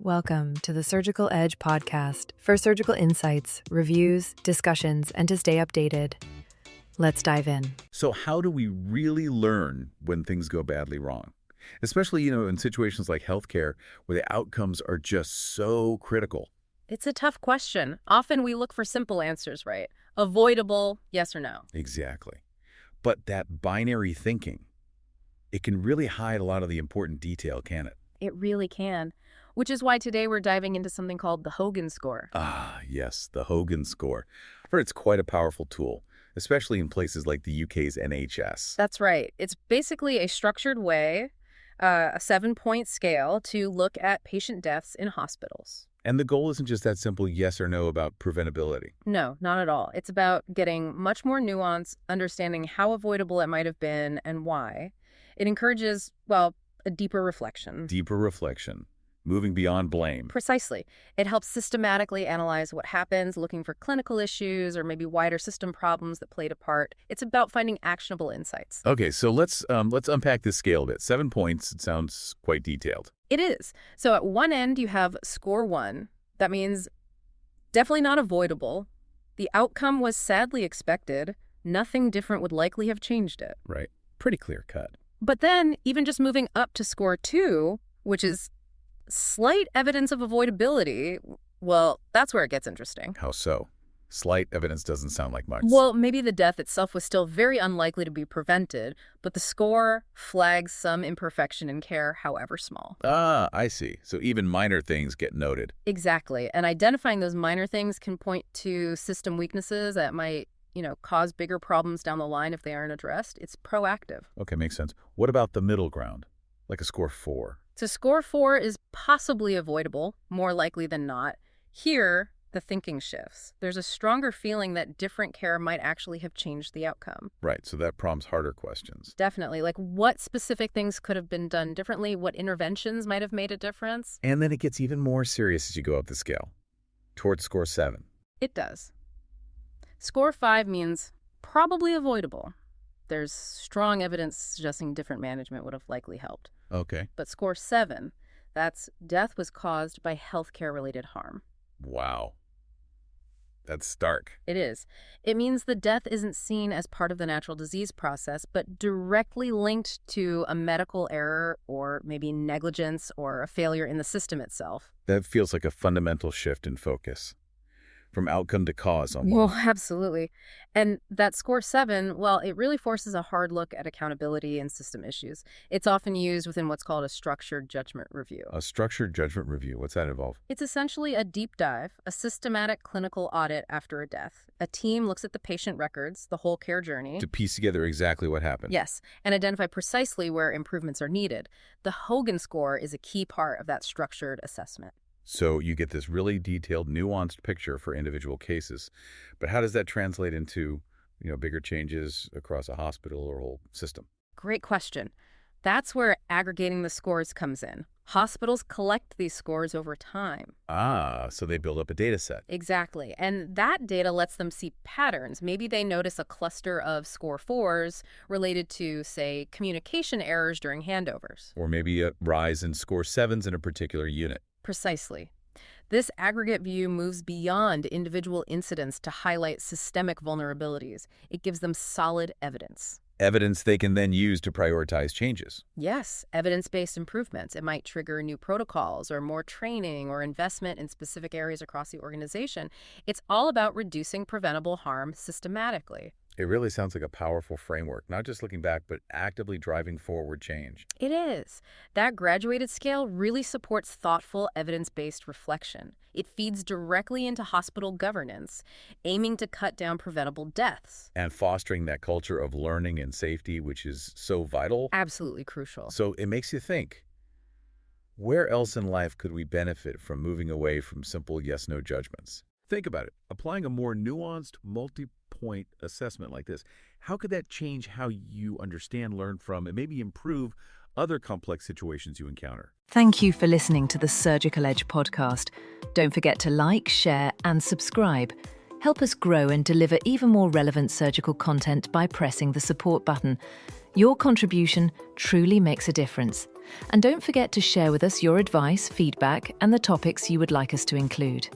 Welcome to the Surgical Edge podcast for surgical insights, reviews, discussions, and to stay updated. Let's dive in. So how do we really learn when things go badly wrong? Especially, in situations like healthcare where the outcomes are just so critical. It's a tough question. Often we look for simple answers, right? Avoidable, yes or no. Exactly. But that binary thinking, it can really hide a lot of the important detail, can it? It really can. Which is why today we're diving into something called the Hogan Score. Ah, yes, the Hogan Score. I've heard it's quite a powerful tool, especially in places like the UK's NHS. That's right. It's basically a structured way, a 7-point scale to look at patient deaths in hospitals. And the goal isn't just that simple yes or no about preventability. No, not at all. It's about getting much more nuance, understanding how avoidable it might have been and why. It encourages, a deeper reflection. Deeper reflection. Moving beyond blame. Precisely. It helps systematically analyze what happens, looking for clinical issues or maybe wider system problems that played a part. It's about finding actionable insights. Okay, so let's unpack this scale a bit. 7 points, it sounds quite detailed. It is. So at one end, you have score 1. That means definitely not avoidable. The outcome was sadly expected. Nothing different would likely have changed it. Right. Pretty clear cut. But then, even just moving up to score 2, which is slight evidence of avoidability, well, that's where it gets interesting. How so? Slight evidence doesn't sound like much. Well, maybe the death itself was still very unlikely to be prevented, but the score flags some imperfection in care, however small. Ah, I see. So even minor things get noted. Exactly. And identifying those minor things can point to system weaknesses that might, cause bigger problems down the line if they aren't addressed. It's proactive. Okay, makes sense. What about the middle ground, like a score 4? So score 4 is possibly avoidable, more likely than not. Here, the thinking shifts. There's a stronger feeling that different care might actually have changed the outcome. Right, so that prompts harder questions. Definitely. Like what specific things could have been done differently? What interventions might have made a difference? And then it gets even more serious as you go up the scale, towards score 7. It does. Score 5 means probably avoidable. There's strong evidence suggesting different management would have likely helped. Okay. But score 7, that's death was caused by healthcare-related harm. Wow. That's stark. It is. It means the death isn't seen as part of the natural disease process, but directly linked to a medical error or maybe negligence or a failure in the system itself. That feels like a fundamental shift in focus. From outcome to cause almost. Well, absolutely. And that score 7, it really forces a hard look at accountability and system issues. It's often used within what's called a structured judgment review. A structured judgment review. What's that involve? It's essentially a deep dive, a systematic clinical audit after a death. A team looks at the patient records, the whole care journey. To piece together exactly what happened. Yes, and identify precisely where improvements are needed. The Hogan Score is a key part of that structured assessment. So you get this really detailed, nuanced picture for individual cases. But how does that translate into, bigger changes across a hospital or whole system? Great question. That's where aggregating the scores comes in. Hospitals collect these scores over time. Ah, so they build up a data set. Exactly. And that data lets them see patterns. Maybe they notice a cluster of score 4s related to, say, communication errors during handovers. Or maybe a rise in score 7s in a particular unit. Precisely. This aggregate view moves beyond individual incidents to highlight systemic vulnerabilities. It gives them solid evidence. Evidence they can then use to prioritize changes. Yes, evidence-based improvements. It might trigger new protocols or more training or investment in specific areas across the organization. It's all about reducing preventable harm systematically. It really sounds like a powerful framework, not just looking back, but actively driving forward change. It is. That graduated scale really supports thoughtful, evidence-based reflection. It feeds directly into hospital governance, aiming to cut down preventable deaths. And fostering that culture of learning and safety, which is so vital. Absolutely crucial. So it makes you think, where else in life could we benefit from moving away from simple yes-no judgments? Think about it. Applying a more nuanced, multi-point assessment like this, how could that change how you understand, learn from, and maybe improve other complex situations you encounter? Thank you for listening to the Surgical Edge podcast. Don't forget to like, share, and subscribe. Help us grow and deliver even more relevant surgical content by pressing the support button. Your contribution truly makes a difference. And don't forget to share with us your advice, feedback, and the topics you would like us to include.